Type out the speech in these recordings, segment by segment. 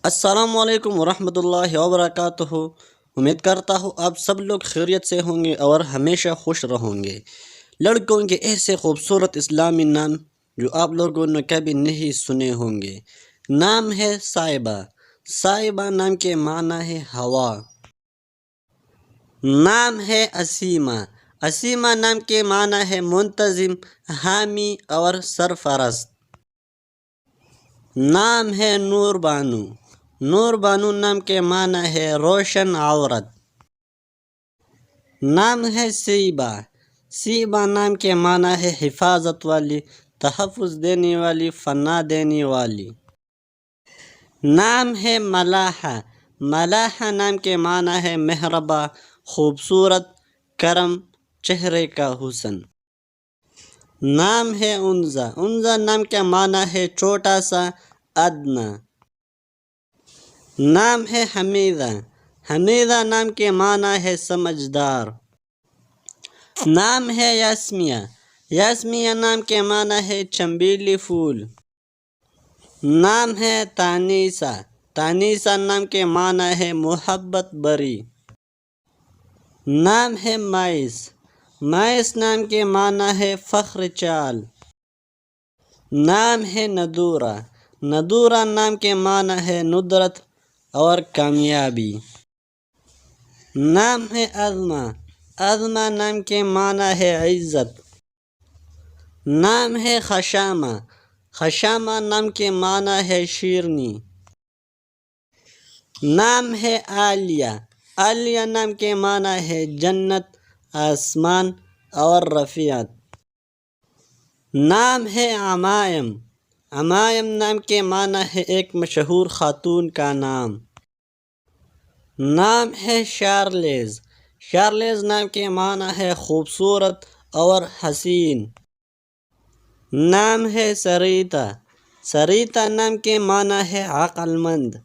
السلام علیکم ورحمۃ اللہ وبرکاتہ۔ امید کرتا ہوں آپ سب لوگ خیریت سے ہوں گے اور ہمیشہ خوش رہوں گے۔ لڑکوں کے ایسے خوبصورت اسلامی نام جو آپ لوگوں نے کبھی نہیں سنے ہوں گے۔ نام ہے صائبہ۔ صائبہ نام کے معنی ہے ہوا۔ نام ہے اسیمہ۔ اسیمہ نام کے معنی ہے منتظم، حامی اور سرفرست۔ نام ہے نور بانو۔ نور بانو نام کے معنی ہے روشن عورت۔ نام ہے سیبہ۔ سیبہ نام کے معنی ہے حفاظت والی، تحفظ دینے والی، فنا دینے والی۔ نام ہے ملاحہ۔ ملاحہ نام کے معنی ہے مہرباں، خوبصورت، کرم، چہرے کا حسن۔ نام ہے انزا۔ انزا نام کا معنی ہے چھوٹا سا، ادنا۔ نام ہے حمیدہ۔ حمیدہ نام کے معنی ہے سمجھدار۔ نام ہے یاسمیہ۔ یاسمیہ نام کے معنی ہے چنبیلی پھول۔ نام ہے تانیسہ۔ تانیسہ نام کے معنی ہے محبت بری۔ نام ہے مائس۔ مائس نام کے معنی ہے فخر چال۔ نام ہے ندورہ۔ ندورہ نام کے معنی ہے ندرت اور کامیابی۔ نام ہے عظمہ۔ عظمہ نام کے معنی ہے عزت۔ نام ہے خشامہ۔ خشامہ نام کے معنی ہے شیرنی۔ نام ہے عالیہ۔ عالیہ نام کے معنی ہے جنت، آسمان اور رفیعت۔ نام ہے عمائم۔ عمائم نام کے معنی ہے ایک مشہور خاتون کا نام۔ نام ہے شارلیز۔ شارلیز نام کے معنی ہے خوبصورت اور حسین۔ نام ہے سریتا۔ سریتا نام کے معنی ہے عقل مند۔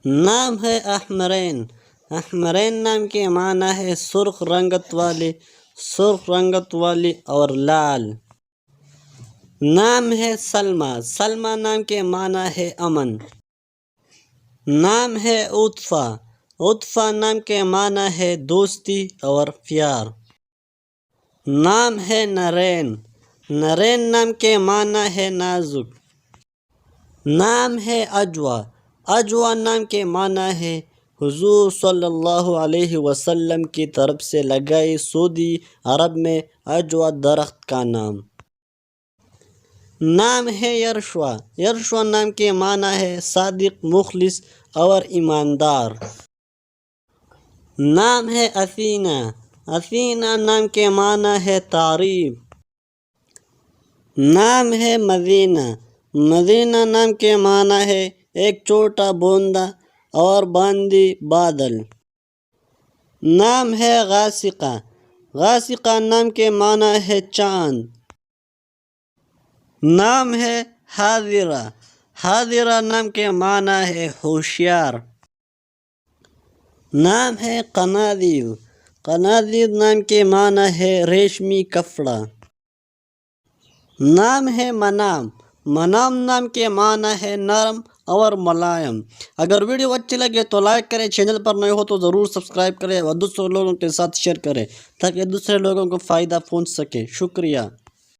نام ہے احمرین۔ احمرین نام کے معنی ہے سرخ رنگت والی، سرخ رنگت والی اور لال۔ نام ہے سلمیٰ۔ سلمیٰ نام کے معنی ہے امن۔ نام ہے عطفہ۔ عطفہ نام کے معنی ہے دوستی اور پیار۔ نام ہے نرین۔ نرین نام کے معنی ہے نازک۔ نام ہے عجوہ۔ عجوہ نام کے معنی ہے حضور صلی اللہ علیہ وسلم کی طرف سے لگائی سعودی عرب میں عجوہ درخت کا نام۔ نام ہے یرشوا۔ یرشوا نام کے معنی ہے صادق، مخلص اور ایماندار۔ نام ہے اثینہ۔ اثینہ نام کے معنی ہے تعریف۔ نام ہے مدینہ۔ مدینہ نام کے معنی ہے ایک چھوٹا بوندا اور باندی بادل۔ نام ہے غاسقہ۔ غاسقہ نام کے معنی ہے چاند۔ نام ہے حاضرہ۔ حاضرہ نام کے معنی ہے ہوشیار۔ نام ہے قنادیل۔ قنادیل نام کے معنی ہے ریشمی کپڑا۔ نام ہے منام۔ منام نام کے معنی ہے نرم اور ملائم۔ اگر ویڈیو اچھی لگے تو لائک کریں، چینل پر نئے ہو تو ضرور سبسکرائب کریں اور دوسرے لوگوں کے ساتھ شیئر کریں تاکہ دوسرے لوگوں کو فائدہ پہنچ سکے۔ شکریہ۔